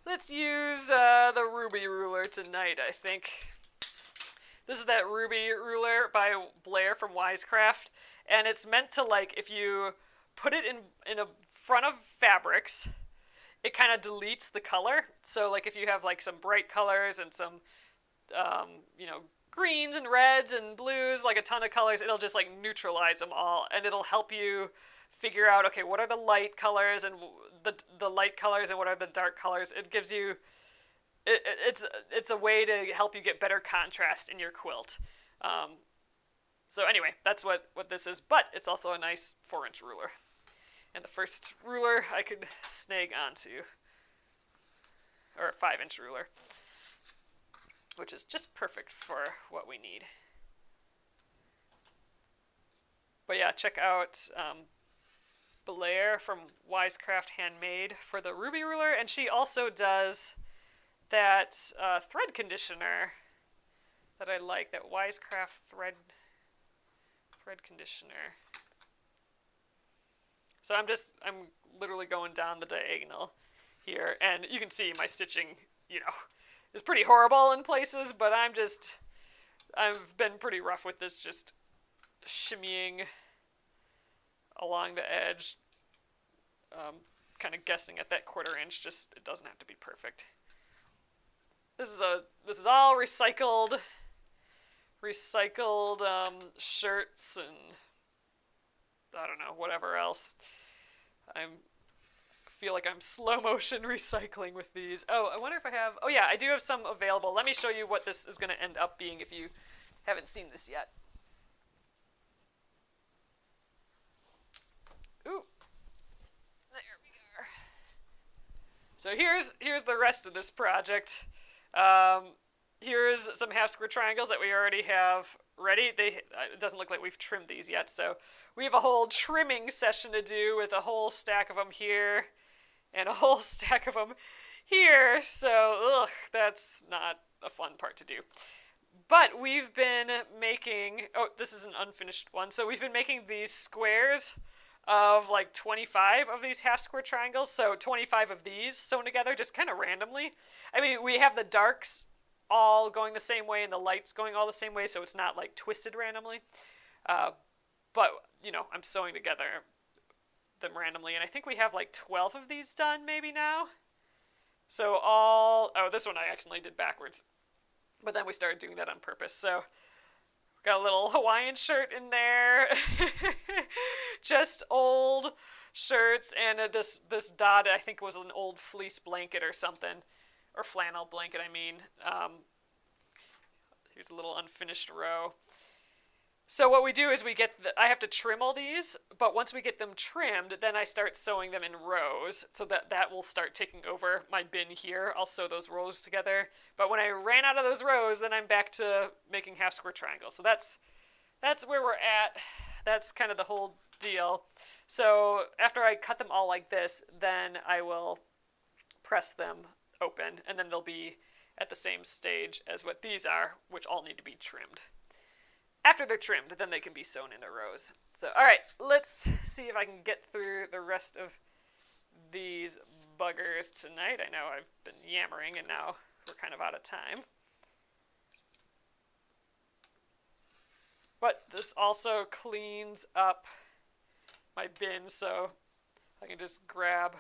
Let's use the ruby ruler tonight, I think. This is that ruby ruler by Blair from Wisecraft, and it's meant to, if you put it in a front of fabrics, it kind of deletes the color. So, if you have, some bright colors and some, greens and reds and blues, a ton of colors, it'll just, neutralize them all, and it'll help you figure out, okay, what are the light colors and the light colors and what are the dark colors. It gives you... It's a way to help you get better contrast in your quilt. So anyway, that's what this is, but it's also a nice 4-inch ruler. And the first ruler I could snag onto, or a 5-inch ruler, which is just perfect for what we need. But yeah, check out Blair from Wisecraft Handmade for the ruby ruler, and she also does that thread conditioner that I like, that Wisecraft thread conditioner. So I'm literally going down the diagonal here, and you can see my stitching, is pretty horrible in places, but I've been pretty rough with this, just shimmying along the edge, kind of guessing at that 1/4 inch, just, it doesn't have to be perfect. This is all recycled shirts and I don't know, whatever else. I feel like I'm slow motion recycling with these. Oh, I wonder if I have... Oh yeah, I do have some available. Let me show you what this is going to end up being if you haven't seen this yet. Ooh. There we are. So here's the rest of this project. here's some half square triangles that we already have ready. It doesn't look like we've trimmed these yet, so we have a whole trimming session to do with a whole stack of them here and a whole stack of them here. So, that's not a fun part to do. But we've been making, this is an unfinished one. So we've been making these squares of like 25 of these half square triangles. So 25 of these sewn together just kind of randomly. I mean, we have the darks all going the same way and the lights going all the same way, so it's not like twisted randomly. But, I'm sewing together them randomly, and I think we have like 12 of these done maybe now. So this one I accidentally did backwards. But then we started doing that on purpose. So got a little Hawaiian shirt in there. Just old shirts. And this dot, I think, was an old fleece blanket or something. Or flannel blanket, I mean. Here's a little unfinished row. So what we do is I have to trim all these, but once we get them trimmed, then I start sewing them in rows, so that will start taking over my bin here. I'll sew those rows together. But when I ran out of those rows, then I'm back to making half square triangles. So that's where we're at. That's kind of the whole deal. So after I cut them all like this, then I will press them open, and then they'll be at the same stage as what these are, which all need to be trimmed. After they're trimmed, then they can be sewn into rows. So, all right, let's see if I can get through the rest of these buggers tonight. I know I've been yammering, and now we're kind of out of time. But this also cleans up my bin, so I can just grab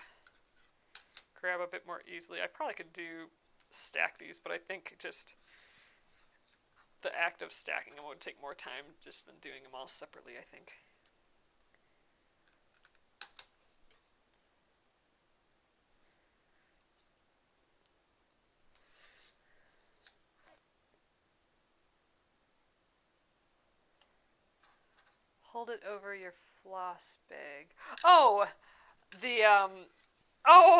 a bit more easily. I probably could stack these, but I think just the act of stacking them would take more time just than doing them all separately, I think. Hold it over your floss bag. Oh,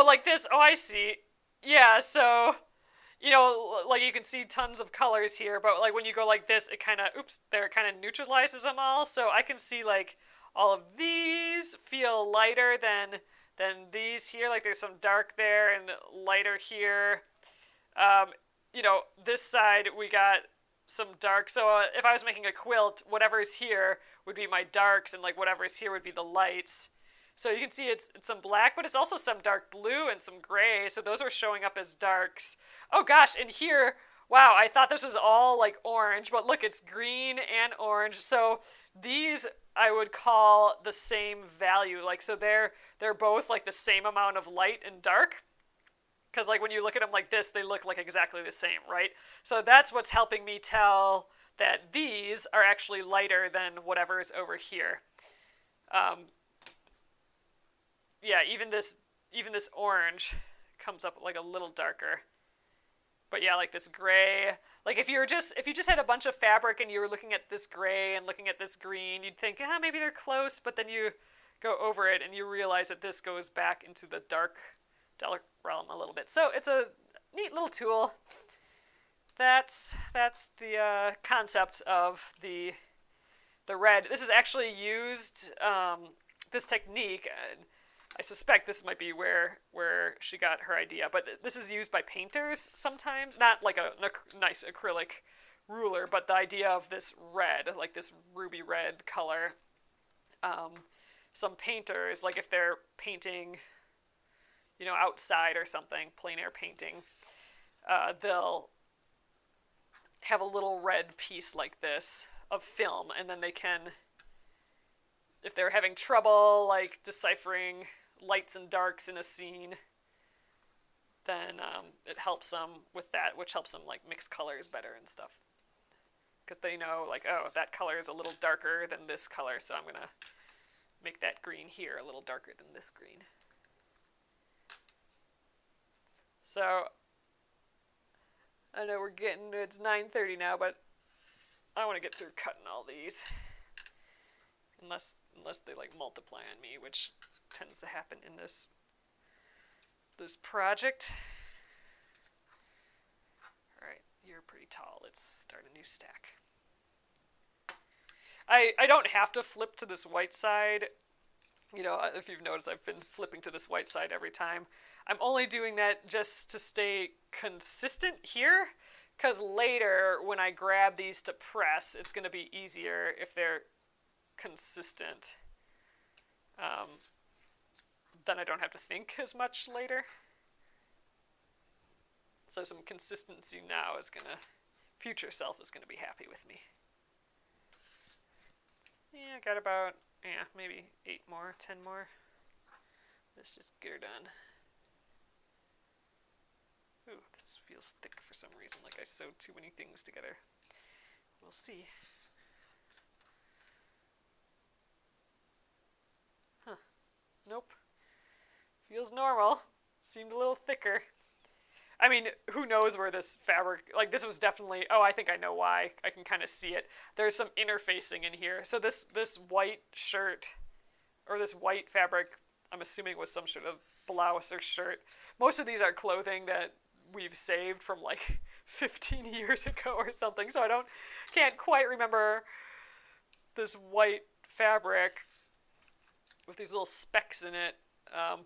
like this. Oh, I see. Yeah, so like you can see tons of colors here, but like when you go like this, it kind of neutralizes them all. So I can see like all of these feel lighter than these here. Like there's some dark there and lighter here. This side we got some dark. So if I was making a quilt, whatever is here would be my darks, and like whatever is here would be the lights. So you can see it's some black, but it's also some dark blue and some gray. So those are showing up as darks. Oh gosh, and here, wow, I thought this was all like orange, but look, it's green and orange. So these I would call the same value. Like, so they're both like the same amount of light and dark. Because like when you look at them like this, they look like exactly the same, right? So that's what's helping me tell that these are actually lighter than whatever is over here. Yeah, even this orange comes up like a little darker. But yeah, like this gray, like if you just had a bunch of fabric and you were looking at this gray and looking at this green, you'd think, maybe they're close, but then you go over it and you realize that this goes back into the dark realm a little bit. So it's a neat little tool. That's the concept of the red. This is actually used, this technique. I suspect this might be where she got her idea, but this is used by painters sometimes. Not like a nice acrylic ruler, but the idea of this red, like this ruby red color. Some painters, like if they're painting, outside or something, plein air painting, they'll have a little red piece like this of film, and then they can, if they're having trouble like deciphering lights and darks in a scene, then it helps them with that, which helps them like mix colors better and stuff. Because they know like, oh, that color is a little darker than this color, so I'm going to make that green here a little darker than this green. So, I know it's 9:30 now, but I want to get through cutting all these. Unless they like multiply on me, which tends to happen in this project. All right, you're pretty tall. Let's start a new stack. I don't have to flip to this white side. You know, if you've noticed, I've been flipping to this white side every time. I'm only doing that just to stay consistent here, because later when I grab these to press, it's going to be easier if they're consistent. Then I don't have to think as much later. So some consistency now is going to, future self is going to be happy with me. Yeah, I got about, maybe 8 more, 10 more. Let's just get her done. Ooh, this feels thick for some reason, like I sewed too many things together. We'll see. Huh. Nope. Feels normal. Seemed a little thicker. I mean, who knows where this fabric, like this was definitely, I think I know why. I can kind of see it. There's some interfacing in here. So this white shirt, or this white fabric, I'm assuming was some sort of blouse or shirt. Most of these are clothing that we've saved from like 15 years ago or something. So I can't quite remember this white fabric with these little specks in it.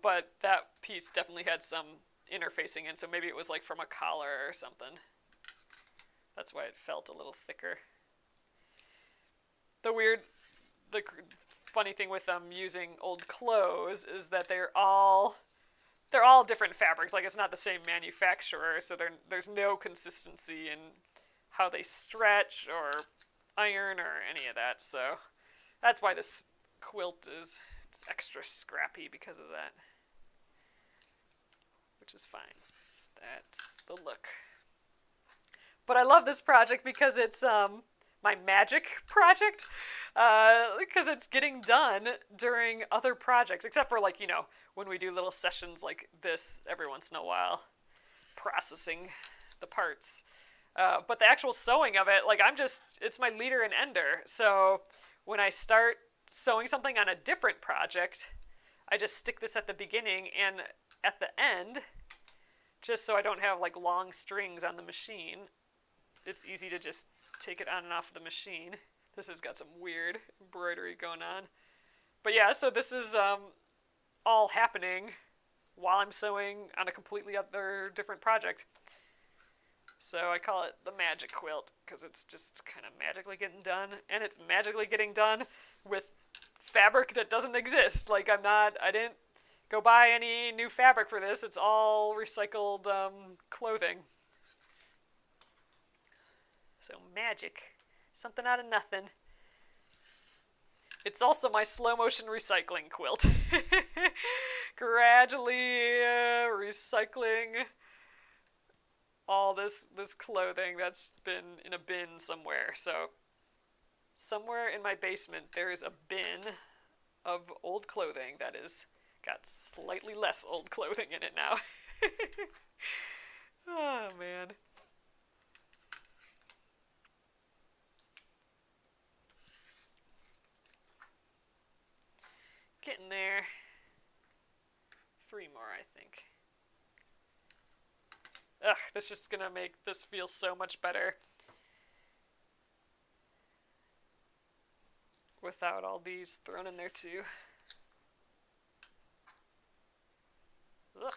But that piece definitely had some interfacing in, so maybe it was like from a collar or something. That's why it felt a little thicker. The funny thing with them using old clothes is that they're all different fabrics. Like, it's not the same manufacturer, so there's no consistency in how they stretch or iron or any of that. So that's why this quilt it's extra scrappy because of that. Which is fine. That's the look. But I love this project because it's my magic project. Because it's getting done during other projects. Except for, like, you know, when we do little sessions like this every once in a while. Processing the parts. But the actual sewing of it, like, it's my leader and ender. So when I start sewing something on a different project, I just stick this at the beginning and at the end, just so I don't have like long strings on the machine. It's easy to just take it on and off the machine. This has got some weird embroidery going on. But yeah, so this is all happening while I'm sewing on a completely other different project. So I call it the magic quilt because it's just kind of magically getting done, and it's magically getting done with fabric that doesn't exist. Like, I didn't go buy any new fabric for this. It's all recycled clothing. So magic. Something out of nothing. It's also my slow motion recycling quilt. Gradually recycling all this clothing that's been in a bin somewhere. So somewhere in my basement there is a bin of old clothing that is got slightly less old clothing in it now. Oh, man. Getting there. 3 more, I think. Ugh, this is just gonna make this feel so much better without all these thrown in there too. Ugh.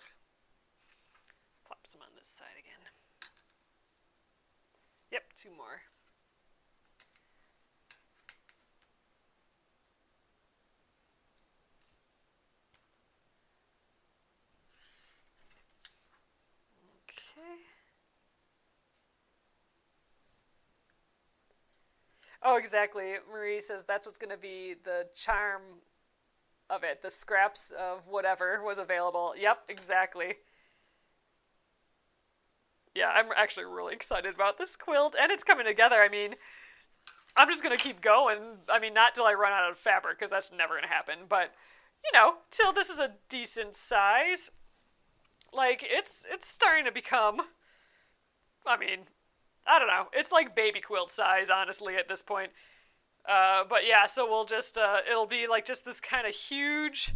Plop some on this side again. Yep, 2 more. Oh, exactly. Marie says that's what's going to be the charm of it. The scraps of whatever was available. Yep, exactly. Yeah, I'm actually really excited about this quilt, and it's coming together. I mean, I'm just going to keep going. I mean, not till I run out of fabric, because that's never going to happen. But, you know, till this is a decent size. Like, it's starting to become, I mean, I don't know. It's like baby quilt size, honestly, at this point. But yeah, so we'll just, it'll be like just this kind of huge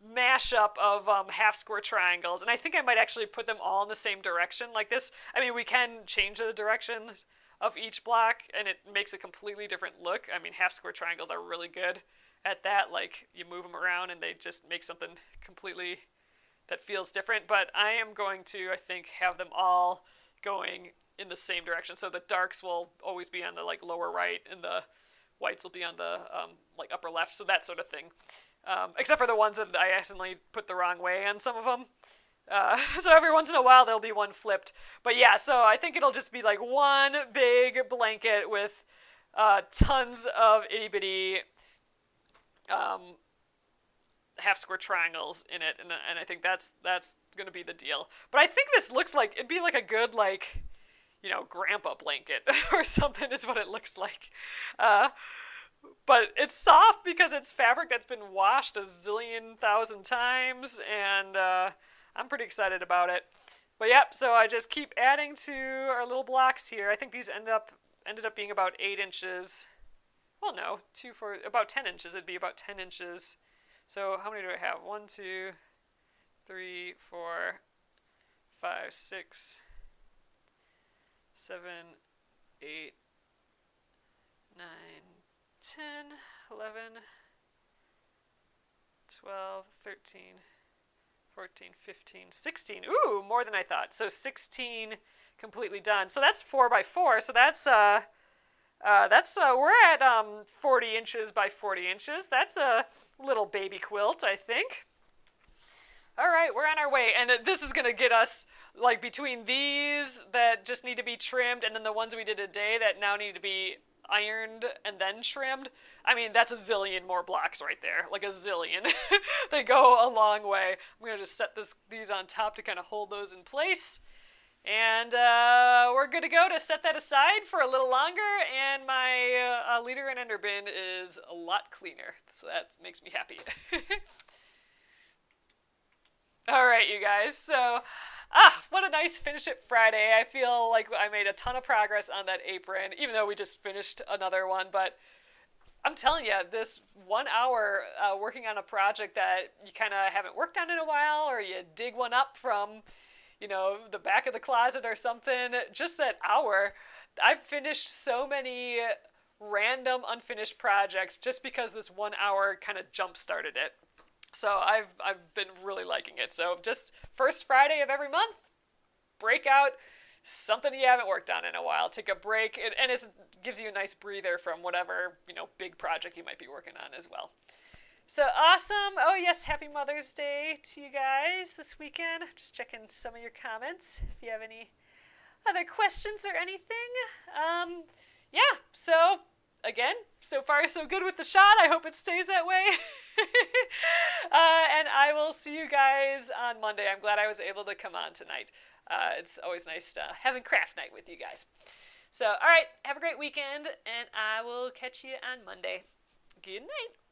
mashup of half square triangles, and I think I might actually put them all in the same direction like this. I mean, we can change the direction of each block, and it makes a completely different look. I mean, half square triangles are really good at that. Like, you move them around and they just make something completely that feels different. But I am going to, I think, have them all going in the same direction. So the darks will always be on the like lower right, and the whites will be on the like upper left. So that sort of thing. Except for the ones that I accidentally put the wrong way on some of them. So every once in a while there'll be one flipped. But yeah, so I think it'll just be like one big blanket with tons of itty bitty half square triangles in it, and I think that's gonna be the deal. But I think this looks like it'd be like a good, like, you know, grandpa blanket or something is what it looks like. But it's soft because it's fabric that's been washed a zillion thousand times, and I'm pretty excited about it. But yep, so I just keep adding to our little blocks here. I think these ended up being about 8 inches. Well, no, about 10 inches. It'd be about 10 inches. So how many do I have? 1, 2, 3, 4, 5, 6, 7, 8, 9, 10, 11, 12, 13, 14, 15, 16. Ooh, more than I thought. So 16 completely done. So that's 4 by 4. So that's we're at 40 inches by 40 inches. That's a little baby quilt, I think. All right, we're on our way, and this is gonna get us like between these that just need to be trimmed, and then the ones we did today that now need to be ironed and then trimmed. I mean, that's a zillion more blocks right there, like a zillion. They go a long way. I'm gonna just set these on top to kind of hold those in place. And we're good to go to set that aside for a little longer, and my leader and ender bin is a lot cleaner, so that makes me happy. All right, you guys, so what a nice finish it Friday. I feel like I made a ton of progress on that apron, even though we just finished another one. But I'm telling you, this 1 hour working on a project that you kind of haven't worked on in a while, or you dig one up from, you know, the back of the closet or something, just that hour, I've finished so many random unfinished projects just because this 1 hour kind of jump started it. So I've been really liking it. So just first Friday of every month, break out something you haven't worked on in a while. Take a break, and it gives you a nice breather from whatever, you know, big project you might be working on as well. So awesome. Oh yes, happy Mother's Day to you guys this weekend. Just checking some of your comments if you have any other questions or anything. Yeah, so again, so far so good with the shot. I hope it stays that way. And I will see you guys on Monday. I'm glad I was able to come on tonight. It's always nice having craft night with you guys. So, all right, have a great weekend, and I will catch you on Monday. Good night.